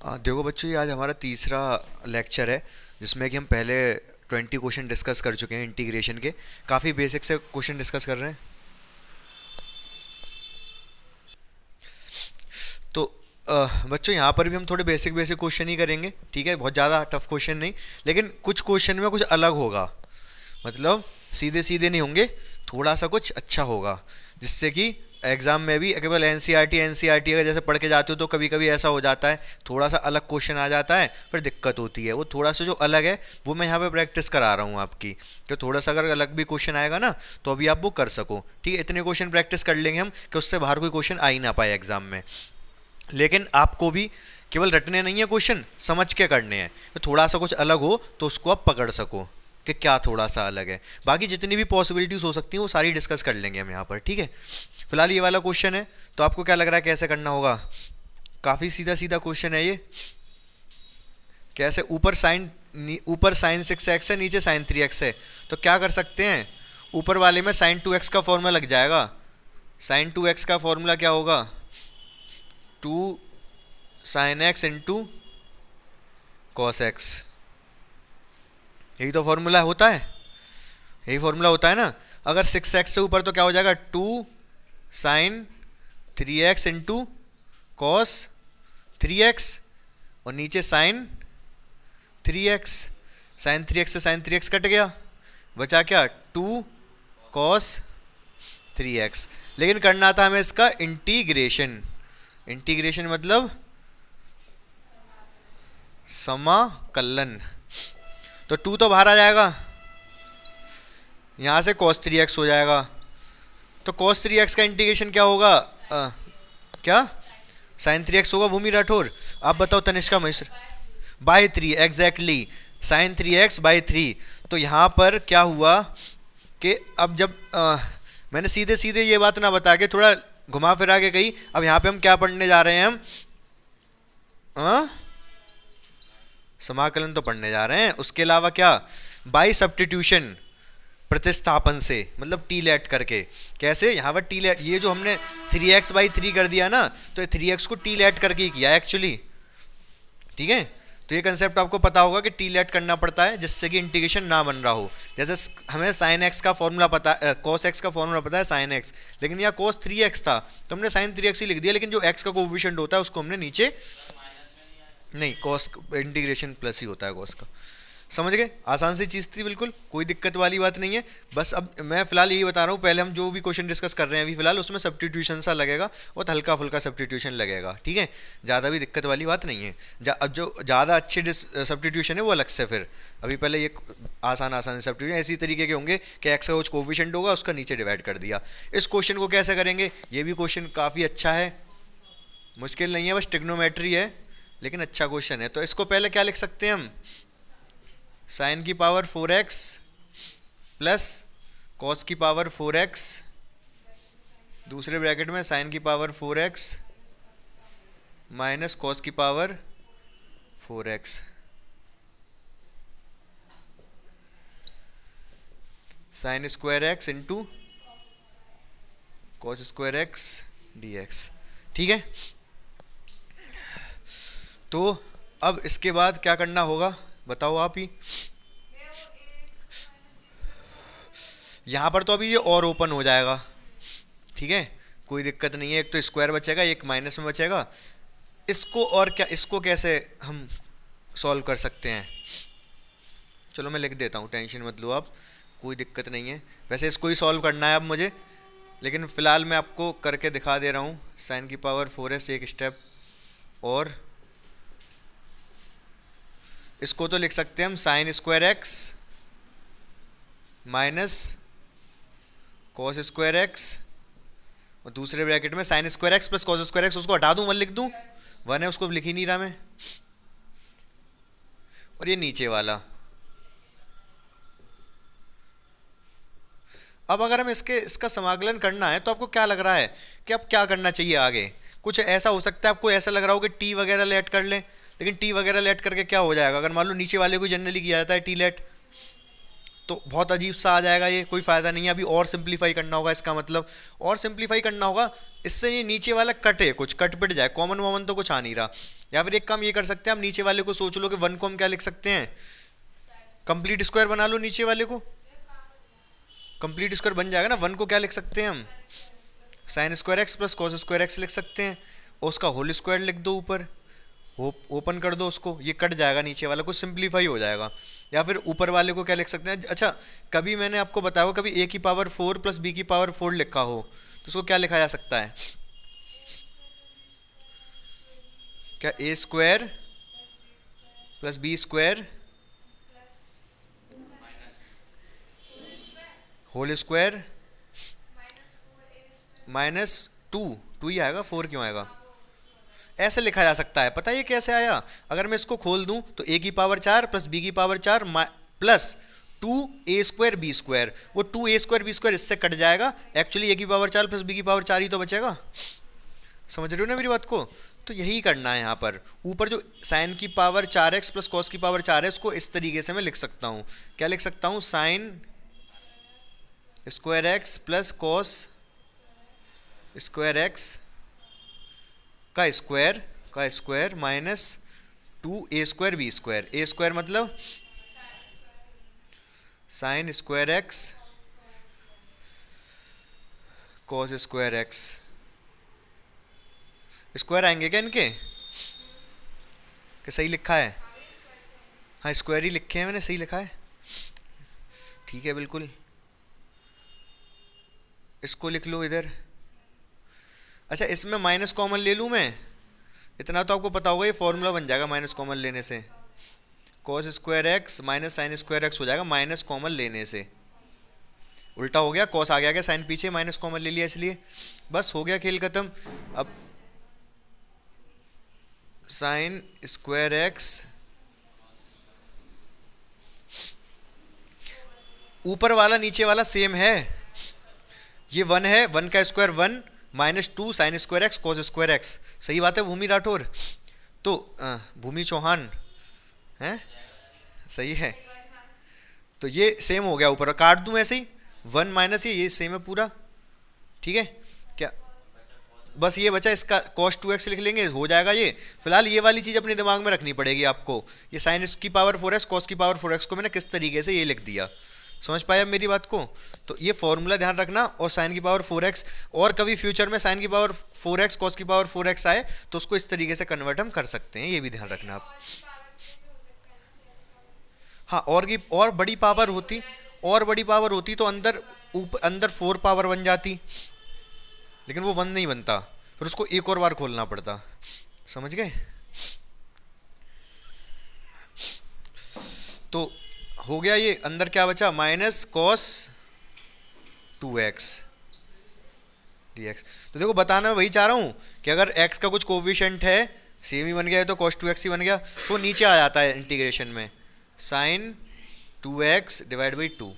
देखो बच्चों, ये आज हमारा तीसरा लेक्चर है जिसमें कि हम पहले 20 क्वेश्चन डिस्कस कर चुके हैं इंटीग्रेशन के। काफ़ी बेसिक से क्वेश्चन डिस्कस कर रहे हैं। तो बच्चों यहाँ पर भी हम थोड़े बेसिक बेसिक क्वेश्चन ही करेंगे, ठीक है। बहुत ज़्यादा टफ क्वेश्चन नहीं, लेकिन कुछ क्वेश्चन में कुछ अलग होगा, मतलब सीधे सीधे नहीं होंगे, थोड़ा सा कुछ अच्छा होगा, जिससे कि एग्जाम में भी केवल एनसीईआरटी अगर जैसे पढ़ के जाते हो तो कभी कभी ऐसा हो जाता है, थोड़ा सा अलग क्वेश्चन आ जाता है, फिर दिक्कत होती है। वो थोड़ा सा जो अलग है वो मैं यहाँ पे प्रैक्टिस करा रहा हूँ आपकी, तो थोड़ा सा अगर अलग भी क्वेश्चन आएगा ना तो अभी आप वो कर सको, ठीक है। इतने क्वेश्चन प्रैक्टिस कर लेंगे हम कि उससे बाहर कोई क्वेश्चन आ ही ना पाए एग्जाम में। लेकिन आपको भी केवल रटने नहीं है, क्वेश्चन समझ के करने हैं, तो थोड़ा सा कुछ अलग हो तो उसको आप पकड़ सको कि क्या थोड़ा सा अलग है। बाकी जितनी भी पॉसिबिलिटीज हो सकती हैं वो सारी डिस्कस कर लेंगे हम यहाँ पर, ठीक है। फिलहाल ये वाला क्वेश्चन है, तो आपको क्या लग रहा है कैसे करना होगा? काफ़ी सीधा सीधा क्वेश्चन है ये। कैसे? ऊपर साइन 6x है, नीचे साइन 3x है, तो क्या कर सकते हैं, ऊपर वाले में साइन 2x का फॉर्मूला लग जाएगा। साइन 2x का फॉर्मूला क्या होगा? 2 sine x into cos x। यही तो फॉर्मूला होता है, यही फॉर्मूला होता है ना। अगर 6x से ऊपर तो क्या हो जाएगा? 2 sign 3x into cos 3x, और नीचे साइन 3x। साइन 3x से साइन 3x कट गया, बचा क्या? 2 कॉस 3x। लेकिन करना था हमें इसका इंटीग्रेशन। इंटीग्रेशन मतलब समाकलन। तो 2 तो बाहर आ जाएगा, यहाँ से cos 3x हो जाएगा। तो cos 3x का इंटीग्रेशन क्या होगा? क्या sin 3x होगा? भूमि राठौर आप बताओ, Tanishka Mishra by 3, exactly sin 3x by 3। तो यहाँ पर क्या हुआ कि अब जब मैंने सीधे सीधे ये बात ना बता के थोड़ा घुमा फिरा के कही। अब यहाँ पे हम क्या पढ़ने जा रहे हैं? हम समाकलन तो पढ़ने जा रहे हैं, उसके अलावा क्या? बाई सब्स्टिट्यूशन, प्रतिस्थापन से, मतलब टी लेट करके। कैसे? यहाँ पर टी लेट, ये जो हमने 3x बाई 3 कर दिया ना, तो 3x को टी लेट करके ही किया एक्चुअली, ठीक है। तो ये कंसेप्ट आपको पता होगा कि टी लेट करना पड़ता है जिससे कि इंटीग्रेशन ना बन रहा हो। जैसे हमें साइन एक्स का फॉर्मूला पता, कॉस एक्स का फॉर्मूला पता है साइन एक्स, लेकिन यहाँ कॉस 3x था तो हमने साइन 3x ही लिख दिया, लेकिन जो x का कोएफिशिएंट होता है उसको हमने नीचे नहीं, कॉस इंटीग्रेशन प्लस ही होता है कॉस का। समझ गए? आसान सी चीज़ थी, बिल्कुल कोई दिक्कत वाली बात नहीं है। बस अब मैं फिलहाल यही बता रहा हूँ, पहले हम जो भी क्वेश्चन डिस्कस कर रहे हैं अभी फिलहाल उसमें सब्स्टिट्यूशन सा लगेगा, और हल्का फुल्का सब्स्टिट्यूशन लगेगा, ठीक है। ज़्यादा भी दिक्कत वाली बात नहीं है। अब जो ज़्यादा अच्छे सब्स्टिट्यूशन है वो अलग से, फिर अभी पहले ये आसान सब्स्टिट्यूशन इसी तरीके के होंगे कि एक्स का कुछ कोएफिशिएंट होगा उसका नीचे डिवाइड कर दिया। इस क्वेश्चन को कैसे करेंगे? ये भी क्वेश्चन काफ़ी अच्छा है, मुश्किल नहीं है, बस ट्रिग्नोमेट्री है, लेकिन अच्छा क्वेश्चन है। तो इसको पहले क्या लिख सकते हैं हम? साइन की पावर 4x प्लस कॉस की पावर 4x, दूसरे ब्रैकेट में साइन की पावर 4x माइनस कॉस की power 4x, sine square x into cos square x dx, ठीक है। तो अब इसके बाद क्या करना होगा बताओ आप ही। यहाँ पर तो अभी ये और ओपन हो जाएगा, ठीक है, कोई दिक्कत नहीं है। एक तो स्क्वायर बचेगा, एक माइनस में बचेगा। इसको और क्या, इसको कैसे हम सॉल्व कर सकते हैं? चलो मैं लिख देता हूँ, टेंशन मत लो आप, कोई दिक्कत नहीं है। वैसे इसको ही सॉल्व करना है अब मुझे, लेकिन फ़िलहाल मैं आपको करके दिखा दे रहा हूँ। साइन की पावर 4s एक स्टेप, और इसको तो लिख सकते हैं हम sine square x minus cos square x, और दूसरे ब्रैकेट में sine square x plus cos square x। उसको हटा दूं, 1 लिख दूं, 1 है उसको लिख ही नहीं रहा मैं। और ये नीचे वाला। अब अगर हम इसका समाकलन करना है तो आपको क्या लग रहा है कि अब क्या करना चाहिए आगे? कुछ ऐसा हो सकता है आपको ऐसा लग रहा हो कि टी वगैरह लेट कर लें, लेकिन टी वगैरह लेट करके क्या हो जाएगा? अगर मान लो नीचे वाले को जनरली किया जाता है टी लेट, तो बहुत अजीब सा आ जाएगा, ये कोई फ़ायदा नहीं है। अभी और सिंप्लीफाई करना होगा, इसका मतलब और सिंप्लीफाई करना होगा, इससे ये नीचे वाला कटे, कुछ कट पिट जाए, कॉमन वॉमन तो कुछ आ नहीं रहा। या फिर एक काम ये कर सकते हैं, आप नीचे वाले को सोच लो कि 1 को हम क्या लिख सकते हैं, कंप्लीट स्क्वायर बना लो नीचे वाले को, कंप्लीट स्क्वायर बन जाएगा ना। 1 को क्या लिख सकते हैं हम, sign square x plus cos square x लिख सकते हैं, और उसका होल स्क्वायर लिख दो ऊपर, ओपन कर दो उसको, ये कट जाएगा, नीचे वाला को सिंप्लीफाई हो जाएगा। या फिर ऊपर वाले को क्या लिख सकते हैं, अच्छा कभी मैंने आपको बताया हो कभी a की पावर 4 प्लस b की पावर 4 लिखा हो तो उसको क्या लिखा जा सकता है, क्या a square plus B square whole square -2 ही आएगा, 4 क्यों आएगा, ऐसे लिखा जा सकता है। पता है ये कैसे आया, अगर मैं इसको खोल दूं तो a की पावर 4 प्लस b की power 4 plus 2a square B square, वो 2a स्क्वायर बी स्क्वायर इससे कट जाएगा, एक्चुअली a की पावर 4 प्लस b की पावर 4 ही तो बचेगा। समझ रहे हो ना मेरी बात को, तो यही करना है यहाँ पर। ऊपर जो साइन की पावर 4x प्लस कॉस की पावर 4 है उसको इस तरीके से मैं लिख सकता हूँ, क्या लिख सकता हूँ, sine square x plus cos square x का square minus 2a square B square, a square मतलब sine square x cos square x, square आएंगे क्या इनके, क्या सही लिखा है, हाँ स्क्वायर ही लिखे हैं मैंने, सही लिखा है, ठीक है बिल्कुल, इसको लिख लो इधर। अच्छा इसमें माइनस कॉमन ले लूँ मैं, इतना तो आपको पता होगा ये फॉर्मूला बन जाएगा माइनस कॉमन लेने से, cos square x minus sign square x हो जाएगा माइनस कॉमन लेने से, उल्टा हो गया, कॉस आ गया, साइन पीछे माइनस कॉमन ले लिया इसलिए, बस हो गया खेल खत्म। अब साइन स्क्वायर एक्स ऊपर वाला नीचे वाला सेम है, ये 1 है, 1 का square 1 minus 2 sign square x cos square x, सही बात है भूमि राठौर, तो भूमि चौहान है, सही है, तो ये सेम हो गया, ऊपर काट दूं ऐसे ही 1 माइनस ये सेम है पूरा, ठीक है क्या, बस ये बचा, इसका cos 2x लिख लेंगे, हो जाएगा ये। फिलहाल ये वाली चीज़ अपने दिमाग में रखनी पड़ेगी आपको, ये साइन की पावर 4x cos की पावर 4x को मैंने किस तरीके से ये लिख दिया, समझ पाया मेरी बात को, तो ये फॉर्मूला ध्यान रखना, और साइन की पावर 4x, और कभी फ्यूचर में साइन की पावर 4x cos की पावर 4x आए तो उसको इस तरीके से कन्वर्ट हम कर सकते हैं, ये भी ध्यान रखना आप। हाँ और बड़ी पावर होती तो अंदर 4 पावर बन जाती, लेकिन वो 1 नहीं बनता, फिर उसको एक और बार खोलना पड़ता, समझ गए। तो हो गया ये, अंदर क्या बचा, माइनस कॉस 2x dx। तो देखो बताना वही चाह रहा हूँ कि अगर x का कुछ कोफिशिएंट है सेम ही बन गया है तो cos 2x ही बन गया, तो नीचे आ जाता है इंटीग्रेशन में साइन 2x डिवाइड बाई 2,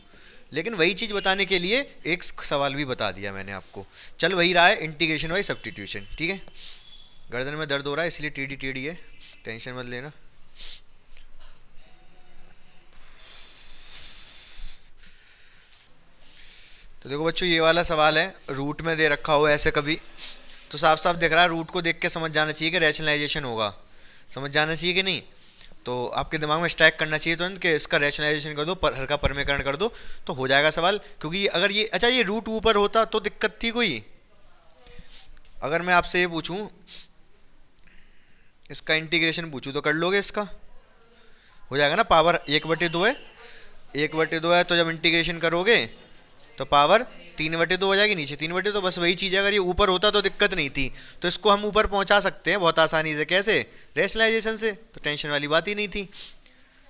लेकिन वही चीज़ बताने के लिए एक सवाल भी बता दिया मैंने आपको, चल वही रहा है, इंटीग्रेशन बाई सब्स्टिट्यूशन, ठीक है। गर्दन में दर्द हो रहा है इसलिए टेढ़ी टेढ़ी है, टेंशन मत लेना। तो देखो बच्चों ये वाला सवाल है, रूट में दे रखा हो ऐसे कभी, तो साफ साफ दिख रहा है, रूट को देख के समझ जाना चाहिए कि रैशनलाइजेशन होगा, समझ जाना चाहिए कि नहीं, तो आपके दिमाग में स्ट्राइक करना चाहिए तुरंत कि इसका रैशनलाइजेशन कर दो, हर का परमेकरण कर दो, तो हो जाएगा सवाल। क्योंकि अगर ये, अच्छा ये रूट ऊपर होता तो दिक्कत थी कोई, अगर मैं आपसे ये पूछूं इसका इंटीग्रेशन पूछूं तो कर लोगे, इसका हो जाएगा ना, पावर 1/2 है, 1/2 है, तो जब इंटीग्रेशन करोगे तो पावर 3/2 हो जाएगी, नीचे 3/2, बस वही चीज़ है, अगर ये ऊपर होता तो दिक्कत नहीं थी, तो इसको हम ऊपर पहुंचा सकते हैं बहुत आसानी से, कैसे, रैशनलाइजेशन से, तो टेंशन वाली बात ही नहीं थी।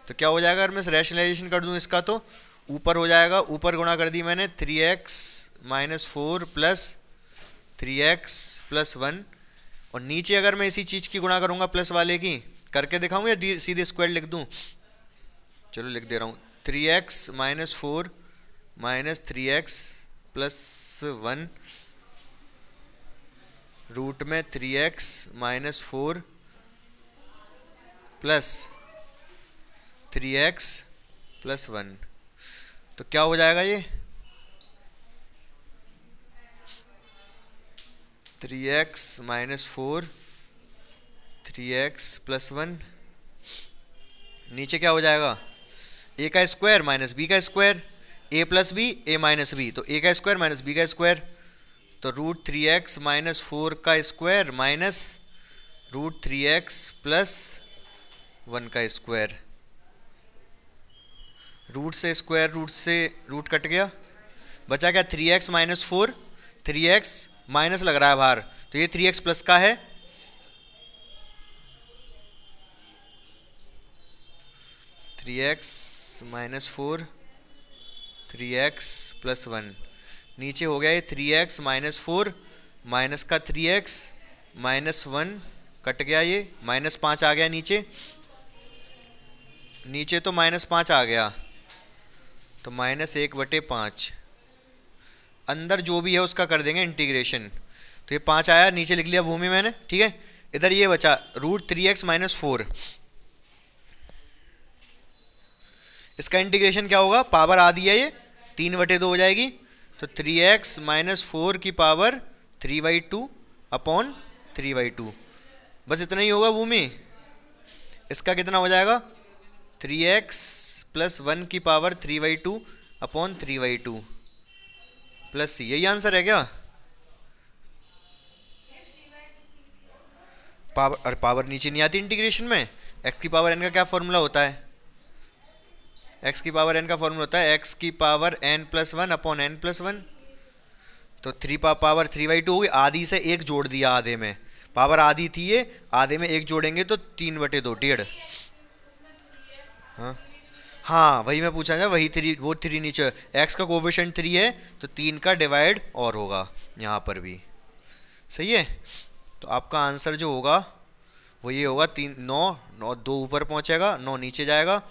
तो क्या हो जाएगा अगर मैं रैशनलाइजेशन कर दूं इसका, तो ऊपर हो जाएगा, ऊपर गुणा कर दी मैंने 3x - 4 प्लस 3x + 1, और नीचे अगर मैं इसी चीज़ की गुणा करूँगा प्लस वाले की, करके दिखाऊँ या सीधे स्क्वायर लिख दूँ, चलो लिख दे रहा हूँ, 3x - 4 - 3x + 1 रूट में 3x - 4 प्लस 3x + 1, तो क्या हो जाएगा ये 3x - 4 3x+1, नीचे क्या हो जाएगा, a का स्क्वायर माइनस b का square, a plus B a minus B, तो a का स्क्वायर माइनस b का स्क्वायर, तो √3x-4 का स्क्वायर माइनस √3x+1 का स्क्वायर। रूट से स्क्वायर रूट से रूट कट गया, बचा क्या 3x-4, 3x माइनस लग रहा है बाहर, तो ये 3x प्लस का है, (3x-4) 3x+1, नीचे हो गया ये 3x-4 माइनस का 3x -1 कट गया, ये -5 आ गया नीचे, नीचे तो -5 आ गया, तो -1/5, अंदर जो भी है उसका कर देंगे इंटीग्रेशन, तो ये 5 आया, नीचे लिख लिया भूमि मैंने, ठीक है। इधर ये बचा √3x-4, इसका इंटीग्रेशन क्या होगा, पावर आधी है ये 3/2 हो जाएगी, तो 3x-4 की पावर 3/2 अपॉन 3/2, बस इतना ही होगा भूमि। इसका कितना हो जाएगा, 3x+1 की पावर 3/2 अपॉन 3/2 प्लस c, यही आंसर है क्या। पावर, और पावर नीचे नहीं आती इंटीग्रेशन में, x की पावर n का क्या फॉर्मूला होता है, x की पावर n का फॉर्मूला होता है x की पावर n+1 अपॉन n+1, तो 3 पावर 3/2 होगी, आधी से एक जोड़ दिया, आधे में पावर आधी थी ये, आधे में एक जोड़ेंगे तो 3/2, 1.5। हाँ हाँ, वही मैं पूछा था, वही 3, वो 3 नीचे, x का कोएफिशिएंट 3 है तो 3 का डिवाइड और होगा यहाँ पर भी, सही है। तो आपका आंसर जो होगा वो ये होगा 3, 9 2 ऊपर पहुँचेगा, 9 नीचे जाएगा,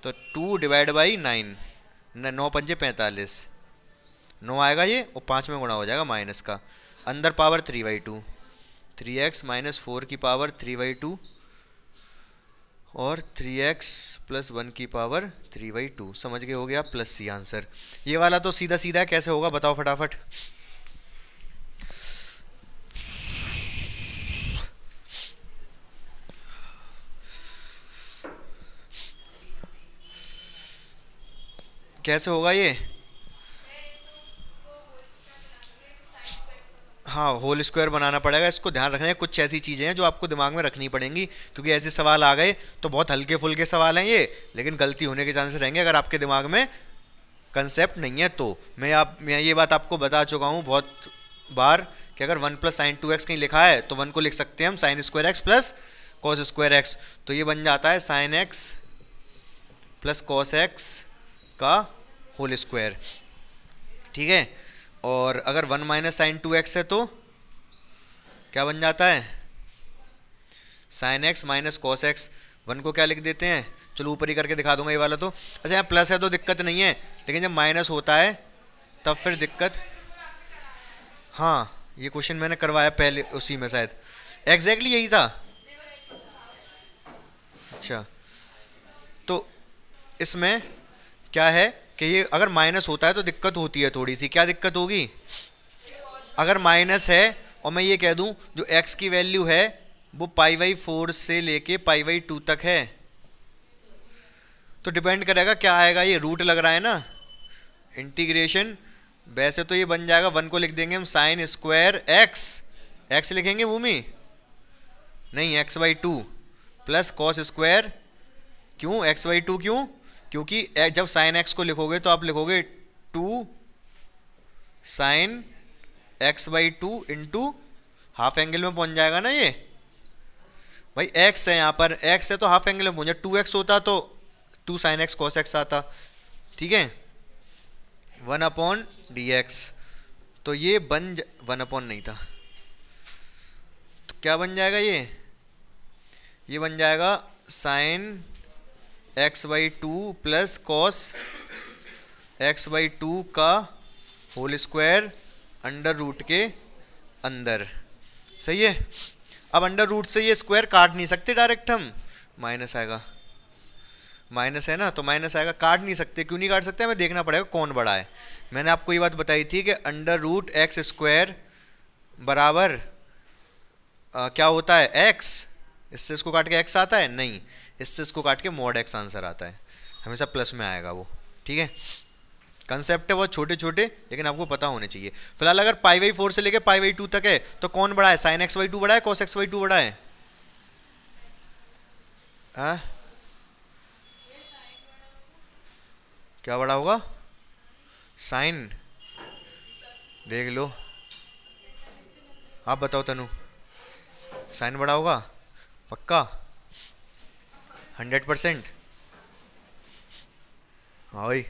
तो 2/9, 9×5 45, 9 आएगा ये, और 5 में गुणा हो जाएगा माइनस का, अंदर पावर 3/2, 3x-4 की पावर 3/2 और 3x+1 की पावर 3/2, समझ गए, हो गया प्लस सी आंसर। ये वाला तो सीधा सीधा है, कैसे होगा बताओ फटाफट। कैसे होगा ये, हाँ होल स्क्वायर बनाना पड़ेगा, इसको ध्यान रखना है, कुछ ऐसी चीज़ें हैं जो आपको दिमाग में रखनी पड़ेंगी, क्योंकि ऐसे सवाल आ गए तो बहुत हल्के फुल्के सवाल हैं ये, लेकिन गलती होने के चांसेस रहेंगे अगर आपके दिमाग में कंसेप्ट नहीं है तो। मैं ये बात आपको बता चुका हूँ बहुत बार कि अगर 1 + sin 2x कहीं लिखा है तो 1 को लिख सकते हैं हम sin² x + cos² x, तो ये बन जाता है sin x + cos x का होल स्क्वायर, ठीक है। और अगर 1 - sin 2x है तो क्या बन जाता है, sin x - cos x, 1 को क्या लिख देते हैं, चलो ऊपर ही करके दिखा दूंगा ये वाला तो, अच्छा यहाँ प्लस है तो दिक्कत नहीं है, लेकिन जब माइनस होता है तब फिर दिक्कत। हाँ ये क्वेश्चन मैंने करवाया पहले उसी में शायद, एग्जैक्टली यही था। अच्छा तो इसमें क्या है कि ये अगर माइनस होता है तो दिक्कत होती है थोड़ी सी, क्या दिक्कत होगी, अगर माइनस है और मैं ये कह दूं जो x की वैल्यू है वो π/4 से लेके π/2 तक है, तो डिपेंड करेगा क्या आएगा, ये रूट लग रहा है ना, इंटीग्रेशन वैसे तो ये बन जाएगा, 1 को लिख देंगे हम sin² x लिखेंगे भूमि, नहीं x/2 प्लस cos², क्यों x/2, क्यों, क्योंकि जब sin x को लिखोगे तो आप लिखोगे 2 sin x/2 into half angle में पहुंच जाएगा ना, ये भाई x है, यहाँ पर x है तो हाफ एंगल में पहुंचा, 2x होता तो 2 sin x cos x आता, ठीक है, 1/dx, तो ये 1/ नहीं था, तो क्या बन जाएगा ये बन जाएगा sin x/2 plus cos x/2 का होल स्क्वायर अंडर रूट के अंदर, सही है। अब अंडर रूट से ये स्क्वायर काट नहीं सकते डायरेक्ट हम, माइनस आएगा, माइनस है ना तो माइनस आएगा, काट नहीं सकते, क्यों नहीं काट सकते, हमें देखना पड़ेगा कौन बड़ा है। मैंने आपको ये बात बताई थी कि अंडर रूट x² बराबर क्या होता है x, इससे इसको काट के एक्स आता है, नहीं, इससे इसको काट के मॉड एक्स आंसर आता है, हमेशा प्लस में आएगा वो। ठीक है, कंसेप्ट है बहुत छोटे छोटे, लेकिन आपको पता होने चाहिए। फिलहाल अगर पाई बाई 4 से लेके पाई बाई 2 तक है तो कौन बड़ा है, साइन एक्स बाई 2 बड़ा है, कॉस एक्स बाई 2 बड़ा है? क्या बड़ा होगा? साइन। देख लो, आप बताओ तनु, साइन बड़ा होगा पक्का? 100%? हाँ भाई,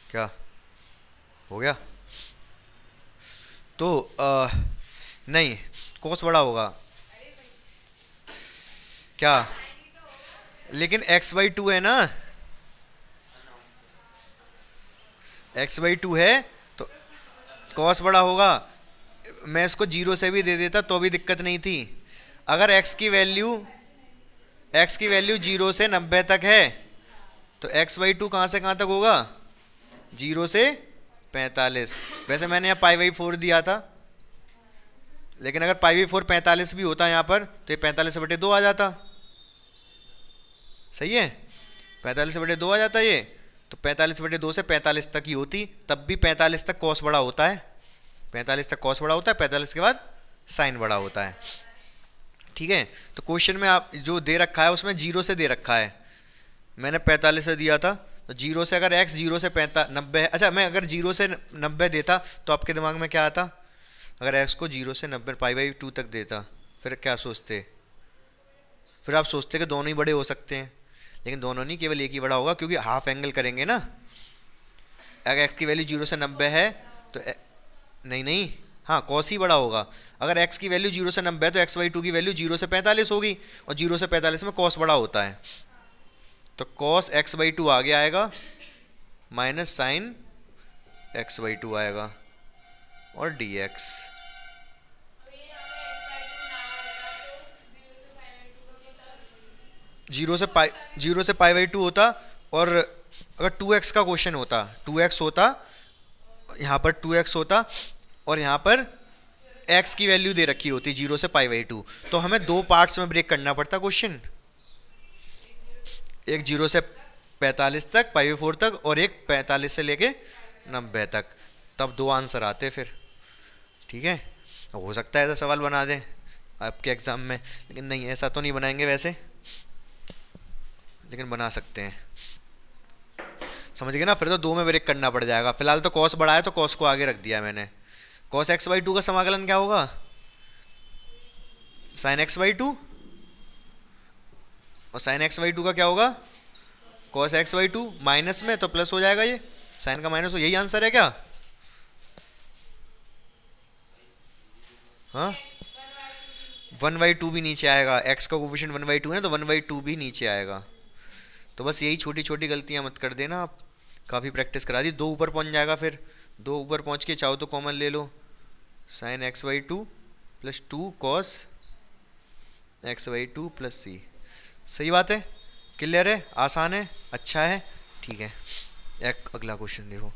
क्या हो गया? तो नहीं, कोस बड़ा होगा क्या? लेकिन x बाई 2 है ना, x बाई 2 है तो कॉस बड़ा होगा। मैं इसको 0 से भी दे देता तो भी दिक्कत नहीं थी। अगर x की वैल्यू 0 से 90 तक है तो x बाई 2 कहाँ से कहाँ तक होगा? 0 से 45। वैसे मैंने यहाँ पाई बाई 4 दिया था, लेकिन अगर पाई बाई 4 45 भी होता यहाँ पर तो ये 45/2 आ जाता। सही है, 45/2 आ जाता ये, तो 45/2 से 45 तक ही होती, तब भी 45 तक कॉस बड़ा होता है, 45 तक कॉस बड़ा होता है, 45 के बाद साइन बड़ा होता है। ठीक है, तो क्वेश्चन में आप जो दे रखा है उसमें 0 से दे रखा है, मैंने 45 से दिया था, तो 0 से अगर x 0 से 90 है, अच्छा मैं अगर 0 से 90 देता तो आपके दिमाग में क्या आता? अगर x को 0 से 90 पाई बाई 2 तक देता, फिर क्या सोचते? फिर आप सोचते कि दोनों ही बड़े हो सकते हैं, लेकिन दोनों नहीं, केवल एक ही बड़ा होगा, क्योंकि हाफ एंगल करेंगे ना। अगर x की वैल्यू 0 से 90 है तो नहीं, हाँ कॉस ही बड़ा होगा। अगर x की वैल्यू 0 से 90 है तो x बाई 2 की वैल्यू 0 से 45 होगी, और 0 से 45 में कॉस बड़ा होता है, तो कॉस x बाई 2 आगे आएगा माइनस साइन x बाई 2 आएगा और dx। जीरो से पाई बाई 2 होता, और अगर 2x का क्वेश्चन होता, 2x होता, यहाँ पर 2x होता और यहाँ पर x की वैल्यू दे रखी होती 0 से पाई बाई 2, तो हमें दो पार्ट्स में ब्रेक करना पड़ता क्वेश्चन, एक 0 से 45 तक पाई बाई 4 तक, और एक 45 से लेके 90 तक, तब दो आंसर आते फिर। ठीक है, हो सकता है ऐसा सवाल बना दें आपके एग्जाम में, लेकिन नहीं, ऐसा तो नहीं बनाएंगे वैसे, लेकिन बना सकते हैं। समझ गए ना? फिर तो दो में ब्रेक करना पड़ जाएगा। फिलहाल तो कॉस बड़ा है तो कॉस को आगे रख दिया मैंने। कॉस एक्स बाई 2 का समाकलन क्या होगा? साइन एक्स बाई 2, और साइन एक्स बाई 2 का क्या होगा? कॉस एक्स बाई 2, माइनस में तो प्लस हो जाएगा, ये साइन का माइनस हो, यही आंसर है क्या? हाँ, 1/2 भी नीचे आएगा, x का कोफिशिएंट 1/2 है तो 1/2 भी नीचे आएगा। तो बस यही छोटी छोटी गलतियां मत कर देना आप, काफ़ी प्रैक्टिस करा दी। दो ऊपर पहुंच जाएगा, फिर दो ऊपर पहुंच के चाहो तो कॉमन ले लो, sine x by 2 plus 2 cos x by 2 plus C. सही बात है, क्लियर है, आसान है, अच्छा है। ठीक है, एक अगला क्वेश्चन देखो।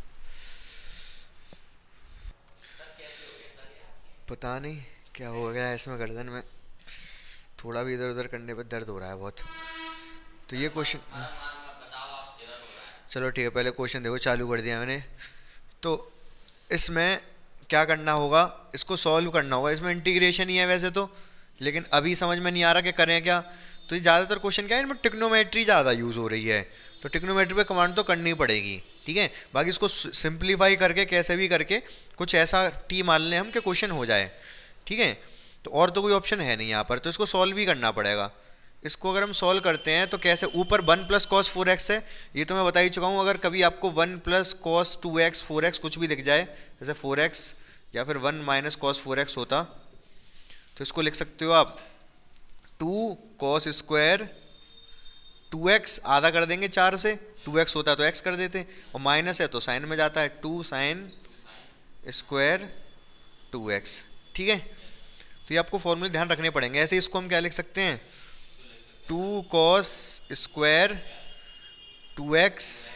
पता नहीं क्या हो गया इसमें, गर्दन में थोड़ा भी इधर उधर करने पर दर्द हो रहा है बहुत। तो ये क्वेश्चन, चलो ठीक है, पहले क्वेश्चन देखो, चालू कर दिया मैंने। तो इसमें क्या करना होगा, इसको सॉल्व करना होगा। इसमें इंटीग्रेशन ही है वैसे तो, लेकिन अभी समझ में नहीं आ रहा कि करें क्या। तो ये ज़्यादातर क्वेश्चन क्या है, इनमें टिक्नोमेट्री ज़्यादा यूज़ हो रही है, तो टिक्नोमेट्री पे कमांड तो करनी पड़ेगी। ठीक है, बाकी इसको सिंप्लीफाई करके कैसे भी करके कुछ ऐसा टी मान लें हम कि क्वेश्चन हो जाए। ठीक है, तो और तो कोई ऑप्शन है नहीं यहाँ पर, तो इसको सॉल्व भी करना पड़ेगा। इसको अगर हम सॉल्व करते हैं तो कैसे, ऊपर 1 प्लस कॉस 4x है, ये तो मैं बता ही चुका हूँ। अगर कभी आपको 1 प्लस कॉस 2x 4x कुछ भी दिख जाए, जैसे 4x या फिर 1 माइनस कॉस 4x होता, तो इसको लिख सकते हो आप 2 कॉस स्क्वायर 2x, आधा कर देंगे 4 से, 2x होता है तो x कर देते, और माइनस है तो साइन में जाता है, 2 साइन स्क्वायर 2x। ठीक है, तो ये आपको फॉर्मूले ध्यान रखने पड़ेंगे। ऐसे इसको हम क्या लिख सकते हैं, 2 कॉस स्क्वायर 2x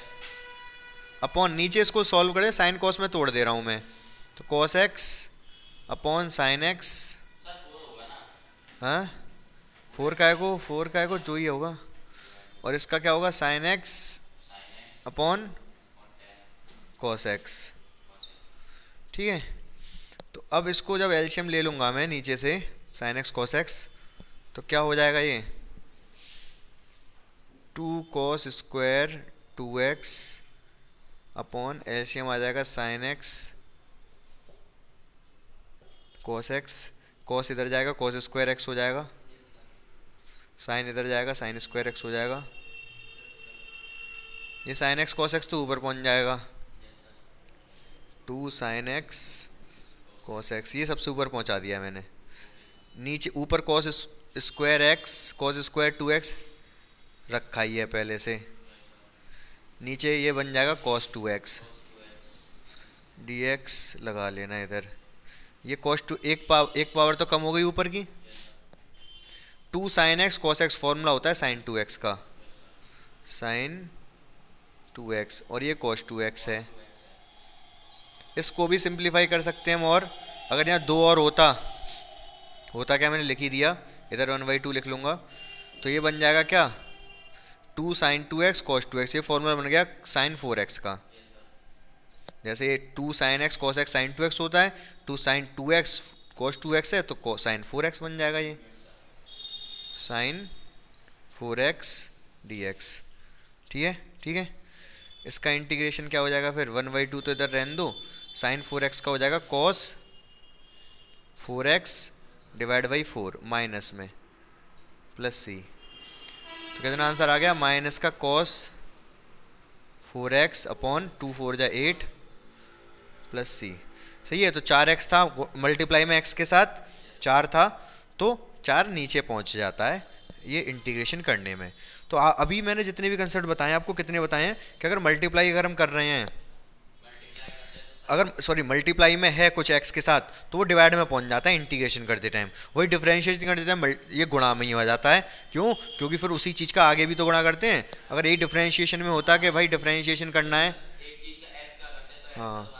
अपॉन, नीचे इसको सॉल्व करें, साइन कॉस में तोड़ दे रहा हूँ मैं, तो cos x upon sine x। हाँ फोर का को जो ही होगा, और इसका क्या होगा, sine x upon cos x. ठीक है, तो अब इसको जब एलसीएम ले लूँगा मैं नीचे से, साइन एक्स कॉस एक्स, तो क्या हो जाएगा ये 2 cos square 2x upon LCM आ जाएगा sine x cos x, cos इधर जाएगा कॉस स्क्वायर एक्स हो जाएगा, साइन इधर जाएगा साइन स्क्वायर एक्स हो जाएगा, ये साइन एक्स कॉस एक्स तो ऊपर पहुंच जाएगा, 2 साइन एक्स कॉस एक्स, ये सबसे ऊपर पहुंचा दिया मैंने। नीचे ऊपर cos square x cos square 2x रखा ही है पहले से, नीचे ये बन जाएगा कॉस 2x, dx लगा लेना इधर, ये कॉस 2 एक पावर तो कम हो गई ऊपर की, 2 sine x cos x formula होता है साइन 2x का, साइन 2x, और ये कॉस 2x है। इसको भी सिंप्लीफाई कर सकते हैं हम, और अगर यहाँ 2 और होता क्या, मैंने लिख ही दिया, इधर 1/2 लिख लूँगा, तो ये बन जाएगा क्या 2 साइन 2x कॉस 2x, ये फॉर्मूला बन गया साइन 4x का। जैसे 2 sine x cos x sine 2x होता है, 2 साइन 2x कॉस 2x है, तो साइन 4x बन जाएगा ये, साइन 4x dx। ठीक है, इसका इंटीग्रेशन क्या हो जाएगा फिर, 1/2 तो इधर रहने दो, साइन 4x का हो जाएगा cos 4x divide by 4 minus में प्लस सी, तो कितना आंसर आ गया, माइनस का कॉस 4x अपॉन 2 4 जा 8 प्लस सी। सही है, तो 4x था, मल्टीप्लाई में x के साथ 4 था, तो 4 नीचे पहुंच जाता है ये इंटीग्रेशन करने में। तो अभी मैंने जितने भी कंसेप्ट बताए आपको, कितने बताए हैं कि अगर मल्टीप्लाई अगर हम कर रहे हैं, अगर मल्टीप्लाई में है कुछ x के साथ, तो वो डिवाइड में पहुंच जाता है इंटीग्रेशन करते टाइम, वही डिफरेंशिएशन करते टाइम ये गुणा में ही हो जाता है। क्यों? क्योंकि फिर उसी चीज़ का आगे भी तो गुणा करते हैं। अगर यही डिफरेंशिएशन में होता कि भाई डिफरेंशिएशन करना है, हाँ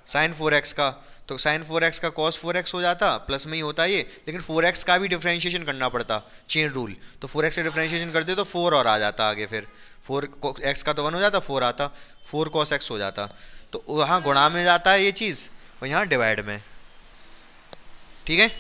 साइन 4x का, तो साइन 4x का कॉस 4x हो जाता, प्लस में ही होता ये, लेकिन 4x का भी डिफरेंशिएशन करना पड़ता, चेन रूल, तो 4x का डिफरेंशिएशन करते तो 4 और आ जाता आगे, फिर 4x का तो 1 हो जाता, 4 आता, 4 cos x हो जाता, तो वहाँ गुणा में जाता है ये चीज़ और यहाँ डिवाइड में। ठीक है,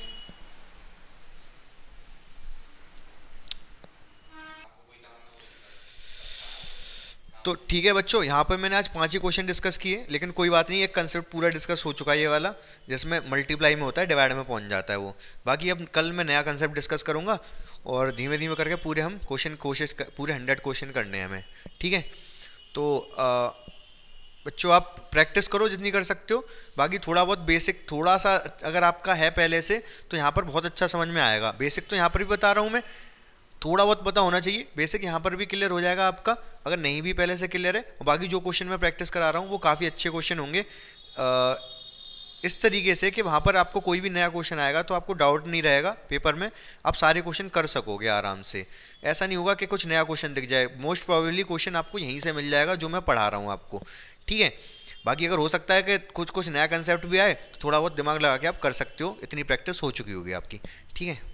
तो ठीक है बच्चों, यहाँ पर मैंने आज 5 ही क्वेश्चन डिस्कस किए, लेकिन कोई बात नहीं, एक कंसेप्ट पूरा डिस्कस हो चुका है ये वाला, जिसमें मल्टीप्लाई में होता है डिवाइड में पहुँच जाता है वो। बाकी अब कल मैं नया कंसेप्ट डिस्कस करूँगा, और धीमे धीमे करके पूरे हम पूरे 100 क्वेश्चन करने हैं हमें। ठीक है, तो बच्चों आप प्रैक्टिस करो जितनी कर सकते हो, बाकी थोड़ा बहुत बेसिक थोड़ा सा अगर आपका है पहले से, तो यहाँ पर बहुत अच्छा समझ में आएगा। बेसिक तो यहाँ पर भी बता रहा हूँ मैं, थोड़ा बहुत पता होना चाहिए, बेसिक यहाँ पर भी क्लियर हो जाएगा आपका, अगर नहीं भी पहले से क्लियर है। और बाकी जो क्वेश्चन मैं प्रैक्टिस करा रहा हूँ वो काफ़ी अच्छे क्वेश्चन होंगे, इस तरीके से कि वहाँ पर आपको कोई भी नया क्वेश्चन आएगा तो आपको डाउट नहीं रहेगा पेपर में, आप सारे क्वेश्चन कर सकोगे आराम से। ऐसा नहीं होगा कि कुछ नया क्वेश्चन दिख जाए, मोस्ट प्रोबेबली क्वेश्चन आपको यहीं से मिल जाएगा जो मैं पढ़ा रहा हूँ आपको। ठीक है, बाकी अगर हो सकता है कि कुछ नया कंसेप्ट भी आए तो थोड़ा बहुत दिमाग लगा के आप कर सकते हो, इतनी प्रैक्टिस हो चुकी होगी आपकी। ठीक है।